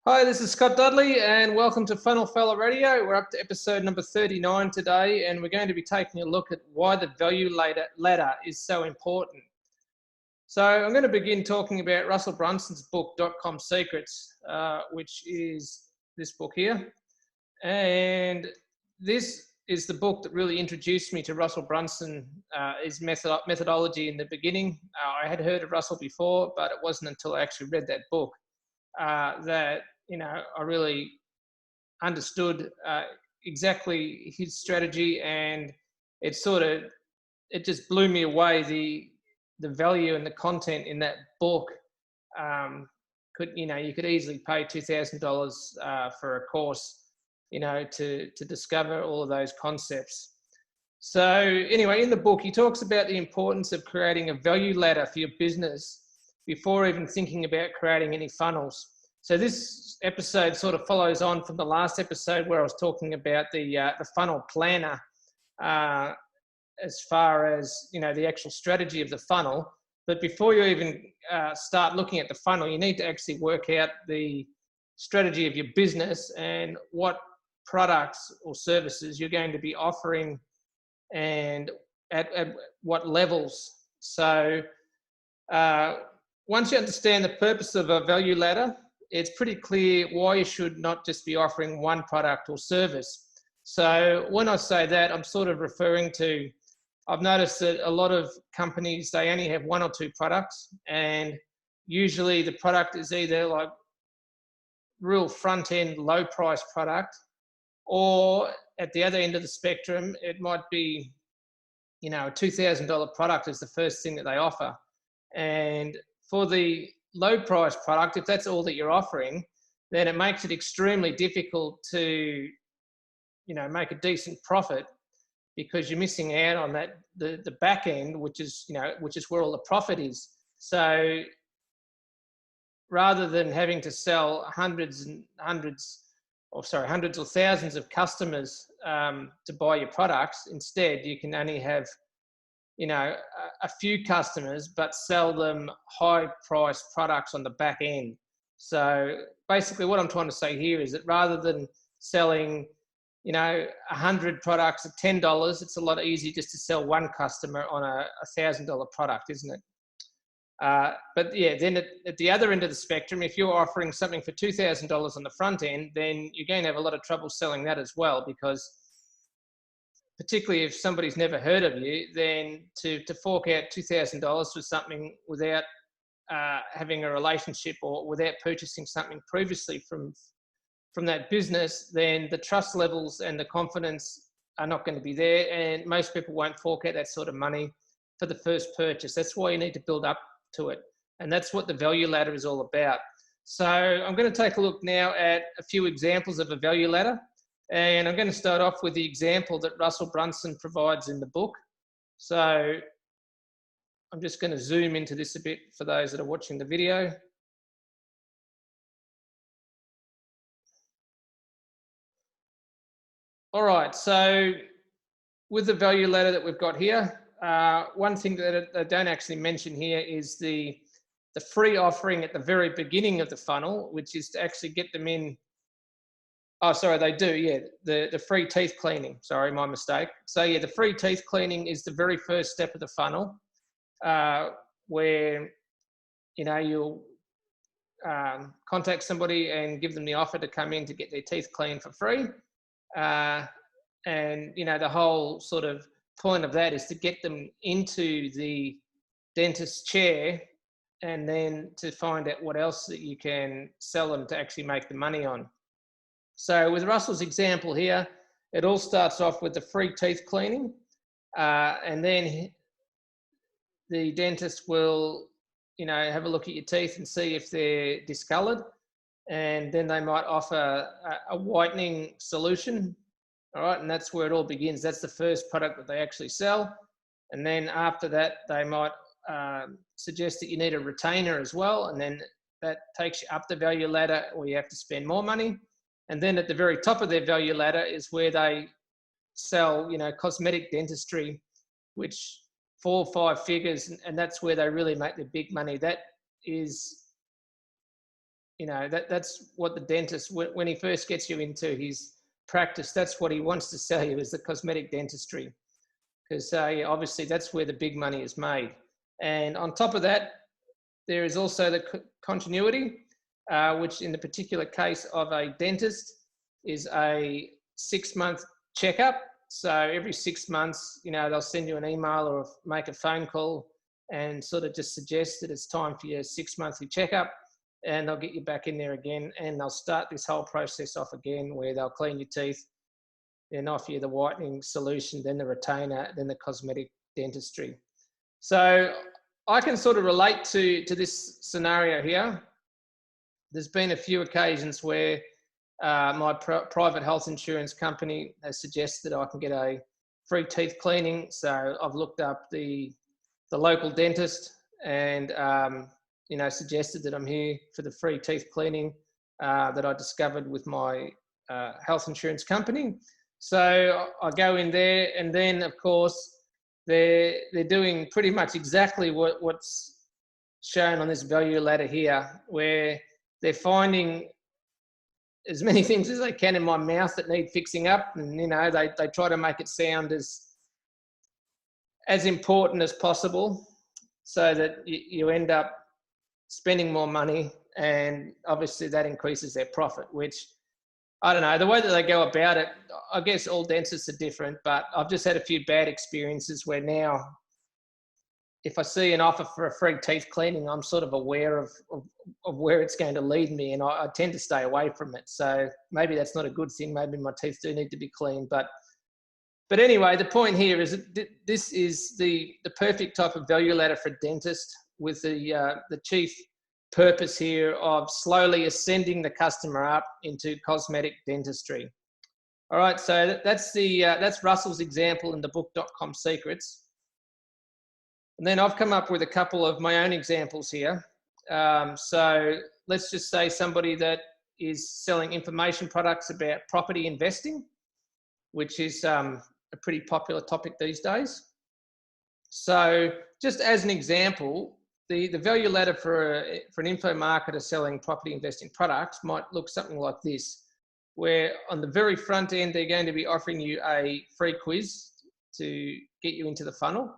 Hi, this is Scott Dudley, and welcome to Funnel Fella Radio. We're up to episode number 39 today, and we're going to be taking a look at why the value ladder is so important. So I'm going to begin talking about Russell Brunson's book, .com Secrets, which is this book here. And this is the book that really introduced me to Russell Brunson, his methodology in the beginning. I had heard of Russell before, but it wasn't until I actually read that book that I really understood exactly his strategy, and it just blew me away. The value and the content in that book you could easily pay $2,000 for a course, to discover all of those concepts. So anyway, in the book, he talks about the importance of creating a value ladder for your business before even thinking about creating any funnels. So this episode sort of follows on from the last episode where I was talking about the funnel planner, as far as the actual strategy of the funnel. But before you even start looking at the funnel, you need to actually work out the strategy of your business and what products or services you're going to be offering and at what levels. So once you understand the purpose of a value ladder, it's pretty clear why you should not just be offering one product or service. So when I say that, I'm sort of referring to, I've noticed that a lot of companies, they only have one or two products, and usually the product is either like real front end, low price product, or at the other end of the spectrum, it might be, a $2,000 product is the first thing that they offer. And for the low price product, if that's all that you're offering, then it makes it extremely difficult to, make a decent profit, because you're missing out on that, the back end, which is where all the profit is. So rather than having to sell hundreds or thousands of customers to buy your products, instead you can only have a few customers, but sell them high priced products on the back end. So basically what I'm trying to say here is that rather than selling 100 products at $10, it's a lot easier just to sell one customer on a $1,000 product, isn't it? But yeah, then at the other end of the spectrum, if you're offering something for $2,000 on the front end, then you're going to have a lot of trouble selling that as well, because particularly if somebody's never heard of you, then to fork out $2,000 for something without having a relationship or without purchasing something previously from that business, then the trust levels and the confidence are not going to be there, and most people won't fork out that sort of money for the first purchase. That's why you need to build up to it, and that's what the value ladder is all about. So I'm going to take a look now at a few examples of a value ladder. And I'm going to start off with the example that Russell Brunson provides in the book. So I'm just going to zoom into this a bit for those that are watching the video. All right, so with the value ladder that we've got here, one thing that I don't actually mention here is the free offering at the very beginning of the funnel, which is to actually get them in. Oh, sorry, they do, yeah. The free teeth cleaning. Sorry, my mistake. So yeah, the free teeth cleaning is the very first step of the funnel, where you'll contact somebody and give them the offer to come in to get their teeth cleaned for free. And the whole sort of point of that is to get them into the dentist's chair, and then to find out what else that you can sell them to actually make the money on. So with Russell's example here, it all starts off with the free teeth cleaning, and then the dentist will, have a look at your teeth and see if they're discolored, and then they might offer a whitening solution. All right, and that's where it all begins. That's the first product that they actually sell, and then after that, they might suggest that you need a retainer as well, and then that takes you up the value ladder, or you have to spend more money. And then at the very top of their value ladder is where they sell, cosmetic dentistry, which 4 or 5 figures, and that's where they really make their big money. That is you know, that's what the dentist, when he first gets you into his practice, that's what he wants to sell you, is the cosmetic dentistry. Because yeah, obviously that's where the big money is made. And on top of that, there is also the continuity, which in the particular case of a dentist is a 6-month checkup. So every 6 months, you know, they'll send you an email or make a phone call and sort of just suggest that it's time for your 6-monthly checkup, and they'll get you back in there again, and they'll start this whole process off again, where they'll clean your teeth, then offer you the whitening solution, then the retainer, then the cosmetic dentistry. So I can sort of relate to this scenario here. There's been a few occasions where my private health insurance company has suggested I can get a free teeth cleaning. So I've looked up the local dentist and you know, suggested that I'm here for the free teeth cleaning that I discovered with my health insurance company. So I go in there, and then of course they're doing pretty much exactly what's shown on this value ladder here, where they're finding as many things as they can in my mouth that need fixing up, and you know, they try to make it sound as important as possible, so that you end up spending more money, and obviously that increases their profit, which, I don't know, the way that they go about it, I guess all dentists are different, but I've just had a few bad experiences where now, if I see an offer for a free teeth cleaning, I'm sort of aware of where it's going to lead me, and I tend to stay away from it. So maybe that's not a good thing. Maybe my teeth do need to be cleaned. But anyway, the point here is that this is the perfect type of value ladder for a dentist, with the chief purpose here of slowly ascending the customer up into cosmetic dentistry. All right, so that's Russell's example in the book.com Secrets. And then I've come up with a couple of my own examples here. So let's just say somebody that is selling information products about property investing, which is a pretty popular topic these days. So just as an example, the value ladder for an info marketer selling property investing products might look something like this, where on the very front end, they're going to be offering you a free quiz to get you into the funnel,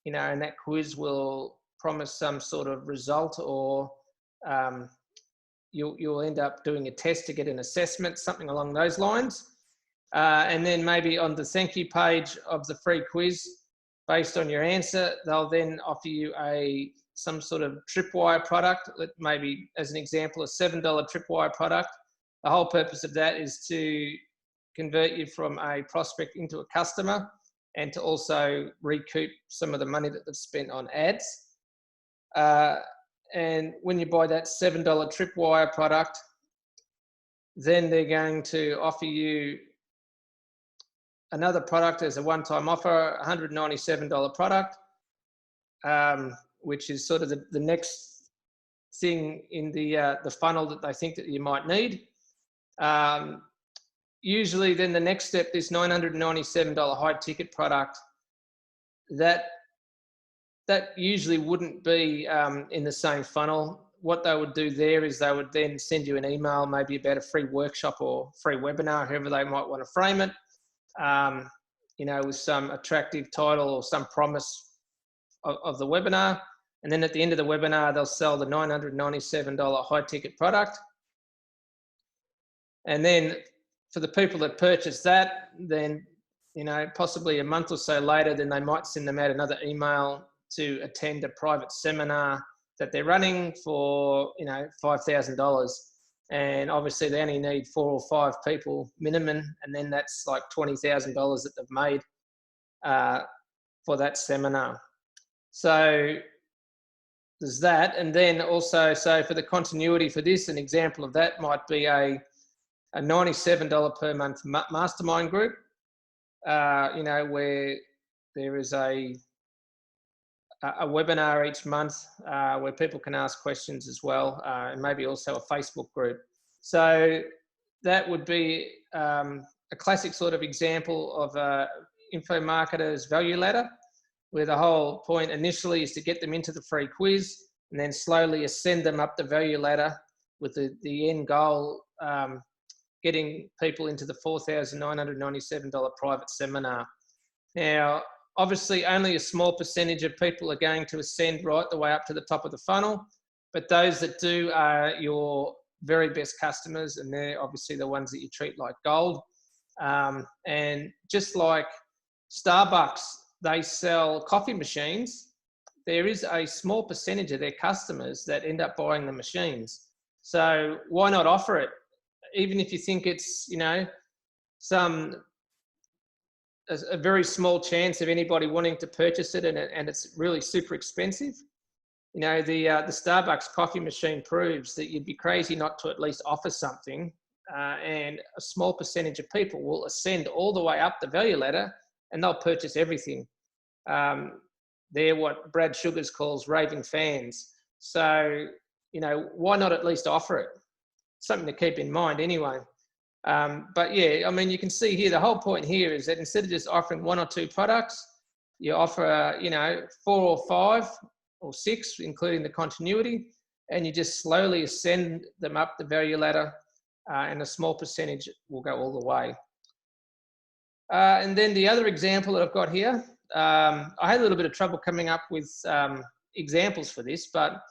you know, and that quiz will promise some sort of result, or you'll end up doing a test to get an assessment, something along those lines. And then maybe on the thank you page of the free quiz, based on your answer, they'll then offer you some sort of tripwire product, maybe as an example, a $7 tripwire product. The whole purpose of that is to convert you from a prospect into a customer, and to also recoup some of the money that they've spent on ads. And when you buy that $7 tripwire product, then they're going to offer you another product as a one-time offer, $197 product, which is sort of the next thing in the funnel that they think that you might need. Usually then the next step, this $997 high ticket product, that usually wouldn't be in the same funnel. What they would do there is they would then send you an email, maybe about a free workshop or free webinar, however they might want to frame it, you know, with some attractive title or some promise of the webinar. And then at the end of the webinar, they'll sell the $997 high ticket product. And then for the people that purchase that, then, you know, possibly a month or so later, then they might send them out another email to attend a private seminar that they're running for, you know, $5,000. And obviously they only need 4 or 5 people minimum. And then that's like $20,000 that they've made for that seminar. So there's that. And then also, so for the continuity for this, an example of that might be a $97 per month mastermind group, you know, where there is a webinar each month where people can ask questions as well, and maybe also a Facebook group. So that would be a classic sort of example of a info marketer's value ladder, where the whole point initially is to get them into the free quiz and then slowly ascend them up the value ladder with the end goal, getting people into the $4,997 private seminar. Now, obviously, only a small percentage of people are going to ascend right the way up to the top of the funnel, but those that do are your very best customers, and they're obviously the ones that you treat like gold. And just like Starbucks, they sell coffee machines, there is a small percentage of their customers that end up buying the machines. So why not offer it? Even if you think it's, you know, a very small chance of anybody wanting to purchase it, and it's really super expensive. You know, the Starbucks coffee machine proves that you'd be crazy not to at least offer something, and a small percentage of people will ascend all the way up the value ladder and they'll purchase everything. They're what Brad Sugars calls raving fans. So, you know, why not at least offer it? Something to keep in mind anyway. But yeah, I mean, you can see here, the whole point here is that instead of just offering 1 or 2 products, you offer, you know, 4 or 5 or 6, including the continuity, and you just slowly ascend them up the value ladder, and a small percentage will go all the way. And then the other example that I've got here, I had a little bit of trouble coming up with examples for this, but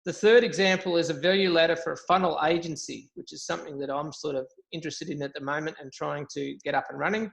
the third example is a value ladder for a funnel agency, which is something that I'm sort of interested in at the moment and trying to get up and running.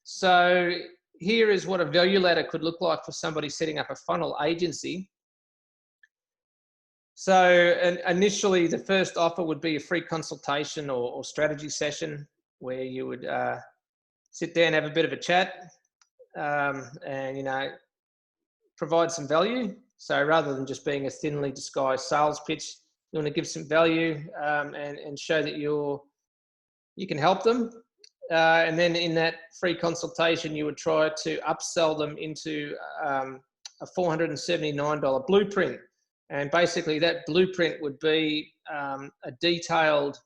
So here is what a value ladder could look like for somebody setting up a funnel agency. So initially, the first offer would be a free consultation or strategy session where you would sit down, have a bit of a chat, and, you know, provide some value. So rather than just being a thinly disguised sales pitch, you want to give some value, and show that you can help them. And then in that free consultation, you would try to upsell them into a $479 blueprint. And basically that blueprint would be a detailed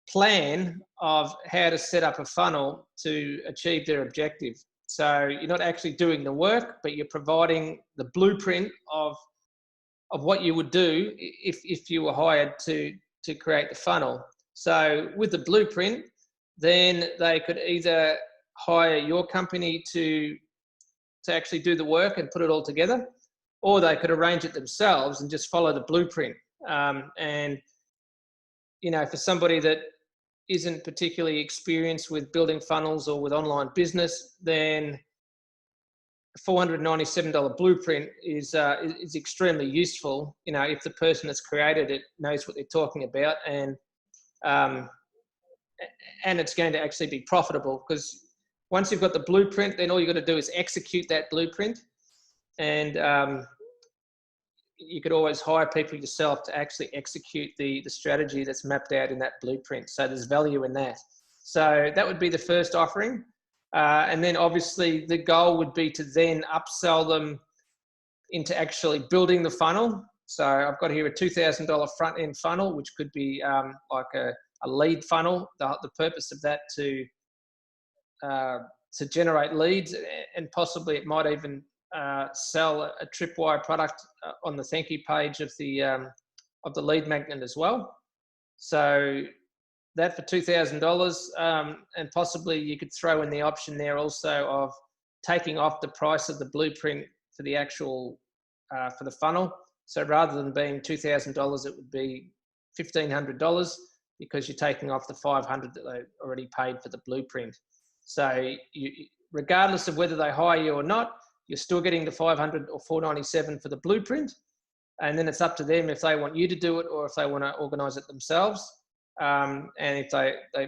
plan of how to set up a funnel to achieve their objective. So you're not actually doing the work, but you're providing the blueprint of what you would do if you were hired to create the funnel. So with the blueprint, then they could either hire your company to actually do the work and put it all together, or they could arrange it themselves and just follow the blueprint. And, you know, for somebody that isn't particularly experienced with building funnels or with online business, then a $497 blueprint is extremely useful, you know, if the person that's created it knows what they're talking about, and it's going to actually be profitable, because once you've got the blueprint, then all you've got to do is execute that blueprint. And you could always hire people yourself to actually execute the strategy that's mapped out in that blueprint. So there's value in that. So that would be the first offering. And then obviously the goal would be to then upsell them into actually building the funnel. So I've got here a $2,000 front end funnel, which could be like a lead funnel. The purpose of that to generate leads, and possibly it might even sell a tripwire product on the thank you page of the lead magnet as well. So that for $2,000, and possibly you could throw in the option there also of taking off the price of the blueprint for the actual for the funnel. So rather than being $2,000, it would be $1,500, because you're taking off the $500 that they already paid for the blueprint. So regardless of whether they hire you or not, you're still getting the $500 or $497 for the blueprint. And then it's up to them if they want you to do it or if they want to organize it themselves. And if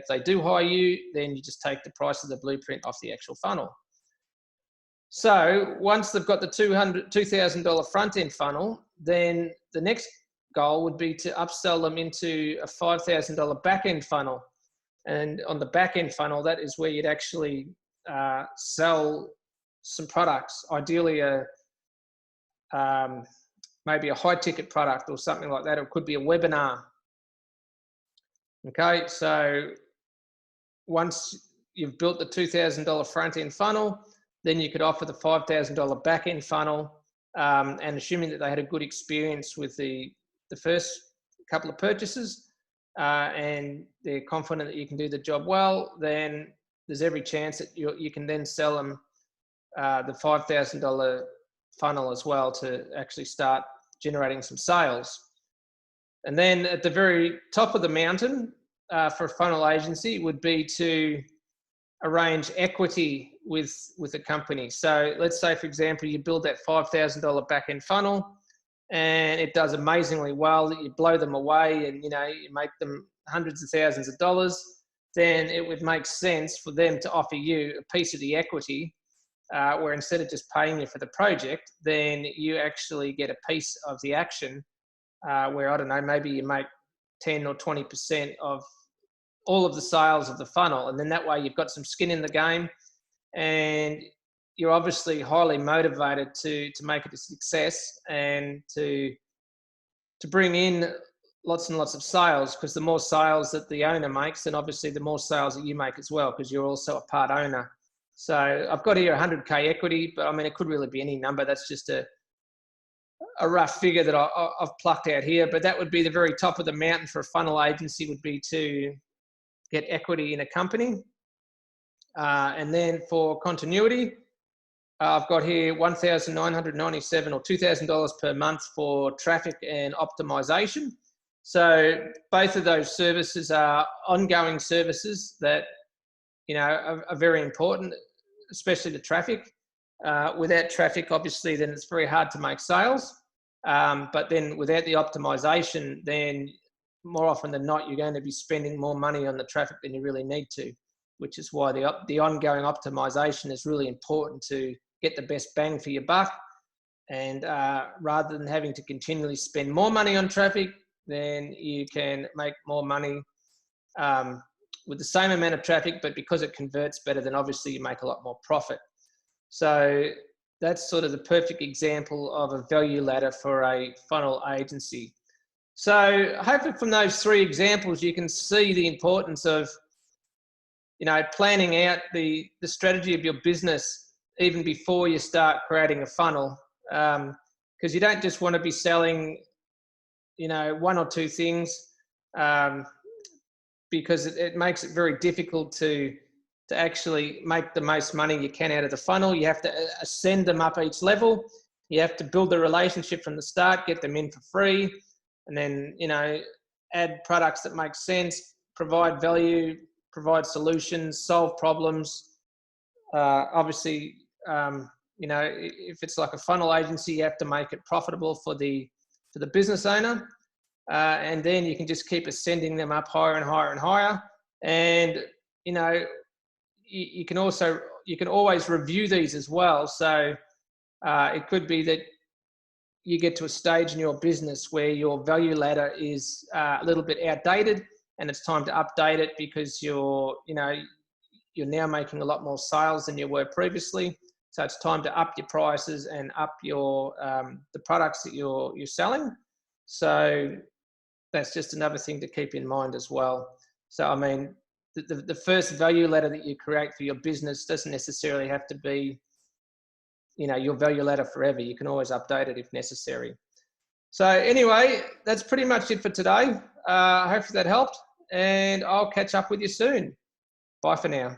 they do hire you, then you just take the price of the blueprint off the actual funnel. So once they've got the $2,000 front end funnel, then the next goal would be to upsell them into a $5,000 back end funnel. And on the back end funnel, that is where you'd actually sell some products, ideally maybe a high ticket product or something like that. It could be a webinar. Okay, so once you've built the $2,000 front end funnel, then you could offer the $5,000 back end funnel, and assuming that they had a good experience with the first couple of purchases and they're confident that you can do the job well, then there's every chance that you can then sell them the $5,000 funnel as well to actually start generating some sales. And then at the very top of the mountain for a funnel agency would be to arrange equity with a company. So let's say, for example, you build that $5,000 back-end funnel and it does amazingly well, that you blow them away and, you know, you make them hundreds of thousands of dollars, then it would make sense for them to offer you a piece of the equity where instead of just paying you for the project, then you actually get a piece of the action where, I don't know, maybe you make 10 or 20% of all of the sales of the funnel. And then that way you've got some skin in the game and you're obviously highly motivated to make it a success and to bring in lots and lots of sales, because the more sales that the owner makes, then obviously the more sales that you make as well, because you're also a part owner. So I've got here 100K equity, but I mean, it could really be any number. That's just a rough figure that I've plucked out here, but that would be the very top of the mountain for a funnel agency, would be to get equity in a company. And then for continuity, I've got here $1,997 or $2,000 per month for traffic and optimization. So both of those services are ongoing services that, you know, are very important, especially the traffic. Without traffic, obviously, then it's very hard to make sales. But then without the optimization, then more often than not, you're going to be spending more money on the traffic than you really need to, which is why the ongoing optimization is really important to get the best bang for your buck. And rather than having to continually spend more money on traffic, then you can make more money with the same amount of traffic, but because it converts better, then obviously you make a lot more profit. So that's sort of the perfect example of a value ladder for a funnel agency. So hopefully from those three examples, you can see the importance of, you know, planning out the strategy of your business even before you start creating a funnel. Because you don't just want to be selling, you know, one or two things, because it makes it very difficult to actually make the most money you can out of the funnel. You have to ascend them up each level. You have to build the relationship from the start, get them in for free, and then, you know, add products that make sense, provide value, provide solutions, solve problems. Obviously, you know, if it's like a funnel agency, you have to make it profitable for the business owner. And then you can just keep ascending them up higher and higher and higher. And, you know, you can always review these as well. So it could be that you get to a stage in your business where your value ladder is a little bit outdated and it's time to update it, because you're now making a lot more sales than you were previously. So it's time to up your prices and up your the products that you're selling. So that's just another thing to keep in mind as well. So, I mean, the first value ladder that you create for your business doesn't necessarily have to be, you know, your value ladder forever. You can always update it if necessary. So anyway, that's pretty much it for today. Hopefully that helped, and I'll catch up with you soon. Bye for now.